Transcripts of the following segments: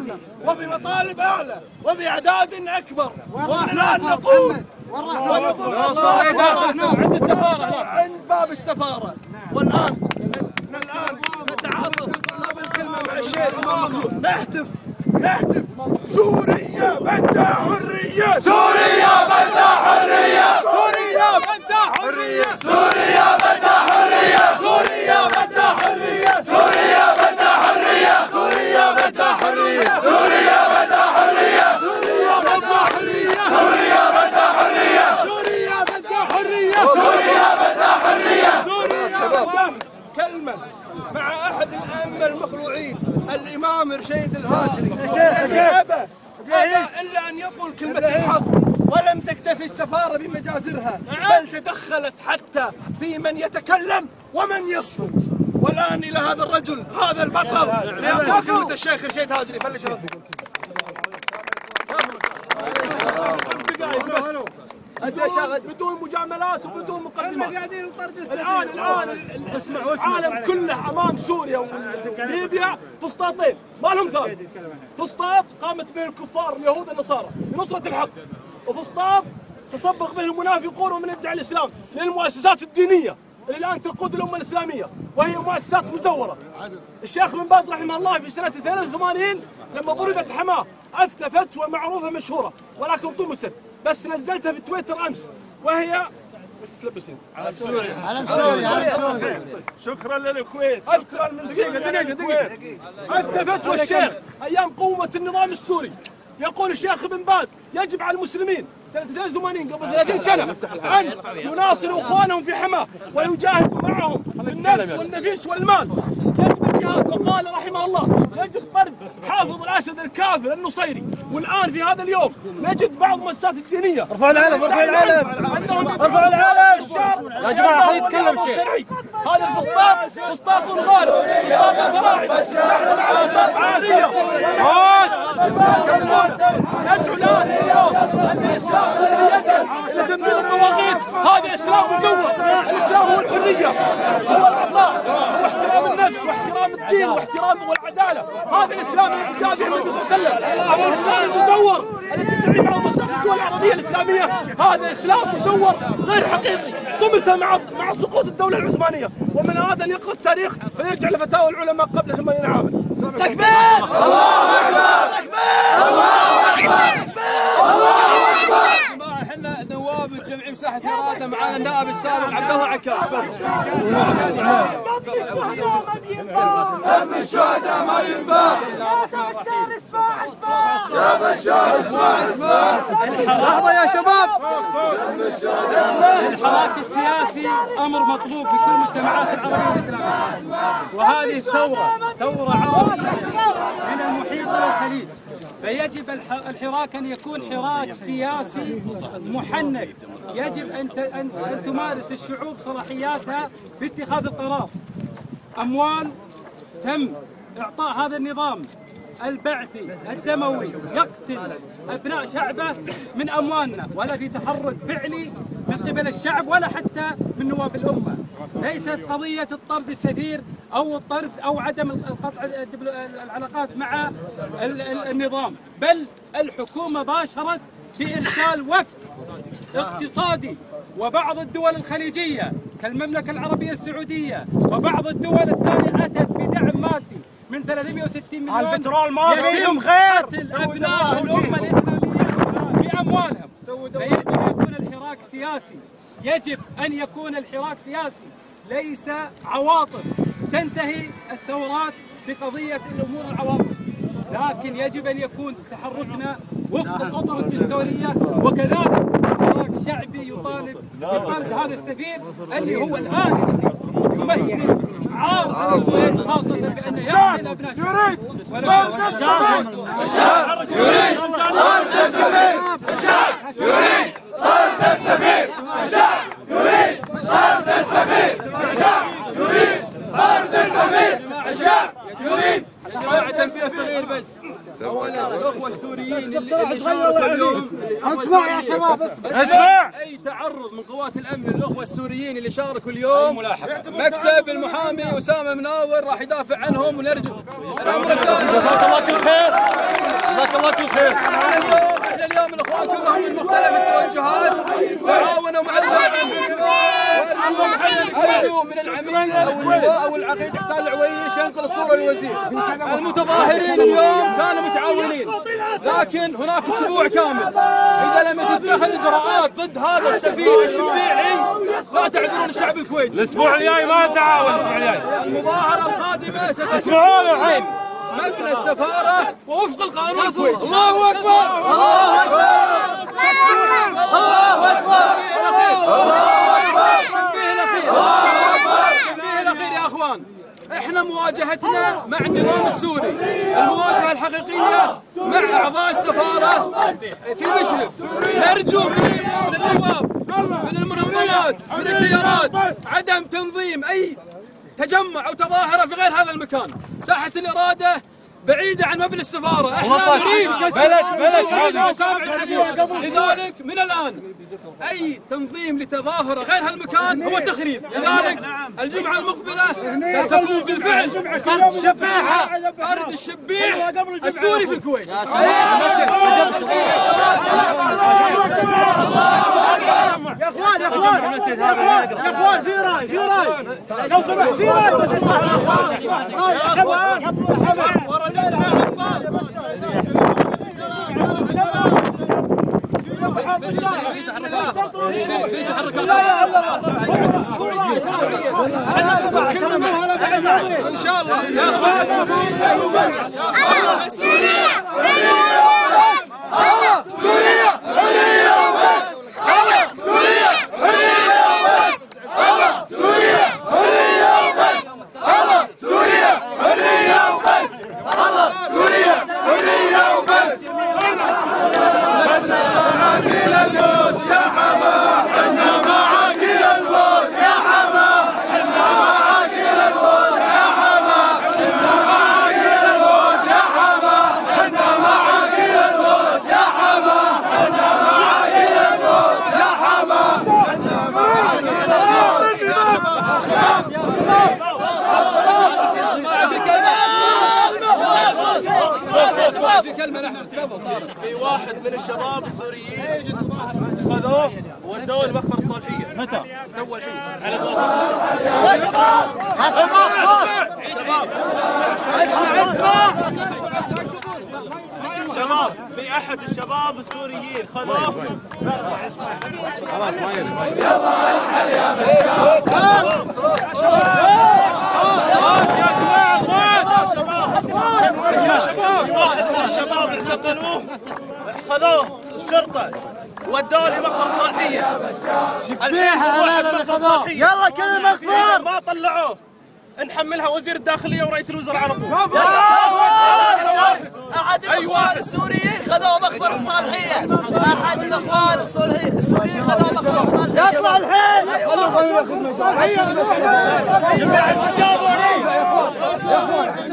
أعلى وبمطالب أعلى وبأعداد أكبر. ومن الآن نقول ونقول عند السفارة، عند باب السفارة. والآن نتعرض قبل كلمة مع الشيخ نهتف سوريا بدها حرية، سوريا بدها حرية، سوريا بدها حرية، سوريا بدها حرية، سوريا بدها حرية، سوريا بدها حرية، سوريا بدها حرية، سوريا بدها حرية، سوريا بدها حرية، سوريا بدها حرية، سوريا بدها حرية، سوريا بدها حرية. شباب كلمة مع أحد الأئمة المخلوعين الإمام رشيد الهاجري الذي أبى إلا أن يقول كلمة الحق، ولم تكتفي السفارة بمجازرها بل تدخلت حتى في من يتكلم ومن يصمت. والآن إلى هذا الرجل هذا البطل ليقول كلمة الشيخ رشيد الهاجري. بدون مجاملات وبدون مقدمات. الآن العالم كله أمام سوريا وليبيا فسطاطين ما لهم ثاني. فسطاط قامت به الكفار اليهود والنصارى لنصرة الحق، وفسطاط تصبغ به المنافقون ومن يدعي الإسلام للمؤسسات الدينية اللي الآن تقود الأمة الإسلامية وهي مؤسسات مزورة. الشيخ بن باز رحمه الله في سنة 83 لما ضربت حماه أفتى فتوى معروفة مشهورة ولكن طمست، بس نزلتها في تويتر أمس وهي بس تلبسين علم سوريا، علم سوريا. شكرا للكويت. افتى من دقيقة افتى فتوى الشيخ ايام قوة النظام السوري. يقول الشيخ بن باز يجب على المسلمين سنة 83 قبل 30 سنة أن يناصروا إخوانهم في حماه ويجاهدوا معهم بالنفس والنفيس والمال. يجب الجهاد. وقال رحمه الله يجب طرد حافظ الأسد الكافر النصيري. والآن في هذا اليوم نجد بعض المؤسسات الدينية ارفع العلم، ارفع العلم، ارفع العلم يا جماعة. خلينا نتكلم شيء. هذا الفسطاط فسطاط غالب، فسطاط الفراعنة. نحن مع فسطاط عادية. ندعو الآن اليوم أن الإسلام الذي يسأل إلى تنفيذ الطواغيت هذا إسلام مزور. الإسلام هو الحرية، هو العطاء، هو احترام النفس واحترام الدين واحترام والعدالة. هذا الإسلام الذي جاء به النبي صلى الله عليه وسلم. أما الإسلام المزور الذي تدعي معه مؤسسات الدول العربية الإسلامية هذا إسلام مزور غير حقيقي طمس مع سقوط الدولة العثمانية. ومن هذا أن يقرأ التاريخ فيرجع لفتاوى العلماء قبل 80 عاما. تكبير! الله أكبر! تكبير! الله أكبر! الله أكبر! احنا نواب متجمعين مساحة إرادة معانا النائب السابق عبد الله عكاش. دم الشهداء ما ينباع. يا بشار اسمع. لحظة يا شباب. دم الشهداء. الحراك السياسي أمر مطلوب في كل المجتمعات العربية الإسلامية، وهذه ثورة عربية من المحيط والخليج، فيجب الحراك أن يكون حراك سياسي محنك. يجب أن تمارس الشعوب صلاحياتها في اتخاذ القرار. أموال تم إعطاء هذا النظام البعثي الدموي يقتل أبناء شعبه من أموالنا، ولا في تحرك فعلي من قبل الشعب ولا حتى من نواب الأمة. ليست قضية الطرد السفير أو الطرد أو عدم قطع العلاقات مع النظام، بل الحكومة باشرت بإرسال وفد اقتصادي، وبعض الدول الخليجية كالمملكة العربية السعودية وبعض الدول الثانية أتت بدعم مادي من 360 مليون. البترول ما فيهم خير. قتل أبناء الأمة الإسلامية بأموالهم. فيجب أن يكون الحراك سياسي، يجب أن يكون الحراك سياسي ليس عواطف. تنتهي الثورات بقضية الأمور العواطف، لكن يجب أن يكون تحركنا وفق الأطر الدستورية، وكذلك حراك شعبي يطالب بطرد هذا السفير اللي هو الآن يمثل عار على الكويت، خاصة بأنه يقتل أبناء يريد طرد السفير. الشعب يريد طرد السفير. الشعب يريد طرد السفير. الشعب يريد طرد السفير. الشعب يريد طرد السفير. الشعب يريد تنبيه صغير بس. اولا الاخوه السوريين اللي شاركوا اليوم، اسمع يا شباب اسمع. اي تعرض من قوات الامن للاخوه السوريين اللي شاركوا اليوم مكتب المحامي اسامه مناور راح يدافع عنهم ونرجو الامر الثاني. جزاك الله كل خير. الله كل خير. احنا اليوم الاخوان كلهم من مختلف التوجهات تعاونوا مع أرجو من العميد أو اللواء أو العقيد حسان العويش ينقل الصورة للوزير. المتظاهرين اليوم كانوا متعاونين، لكن هناك أسبوع كامل إذا لم تتخذ إجراءات ضد هذا السفير الشبيحي لا تعذرون الشعب الكويتي. الأسبوع الجاي ما نتعاون. الأسبوع الجاي المظاهرة القادمة تسمعون الحين مبنى السفارة ووفق القانون الكويتي. الله أكبر. الله أكبر. الله أكبر. التنبيه الأخير يا أخوان، احنا مواجهتنا مع النظام السوري، المواجهة الحقيقية مع أعضاء السفارة في مشرف. نرجو من النواب، من المنظمات، من التيارات عدم تنظيم أي تجمع أو تظاهرة في غير هذا المكان. ساحة الإرادة بعيدة عن مبنى السفارة، احنا نريد مسامع السفير. لذلك من الآن أي تنظيم لتظاهرة غير هالمكان هو تخريب. لذلك الجمعة المقبلة ستكون بالفعل طرد الشبيح السوري في الكويت. يا اخوان يا اخوان في راي لو سمحت في راي بس اسمع ان شاء الله يا في واحد من الشباب السوريين خذوه ودوه لمخفر الصالحيه. متى؟ تو الحين. يا شباب! شباب في احد الشباب السوريين خذوه. خلاص ما يلا يا شباب واحد من الشباب اعتقلوه، خذوه الشرطه ودوه لمخفر الصالحيه. يلا كل المخفر ما طلعوه نحملها وزير الداخليه ورئيس الوزراء على طول. يا شباب احد الاخوان السوريين خذوا مخفر الصالحيه، احد الاخوان السوريين خذوا مخفر الصالحيه. يطلع الحين يا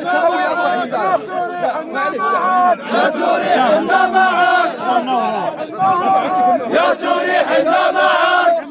سوري حنا معك، يا سوري حنا معك.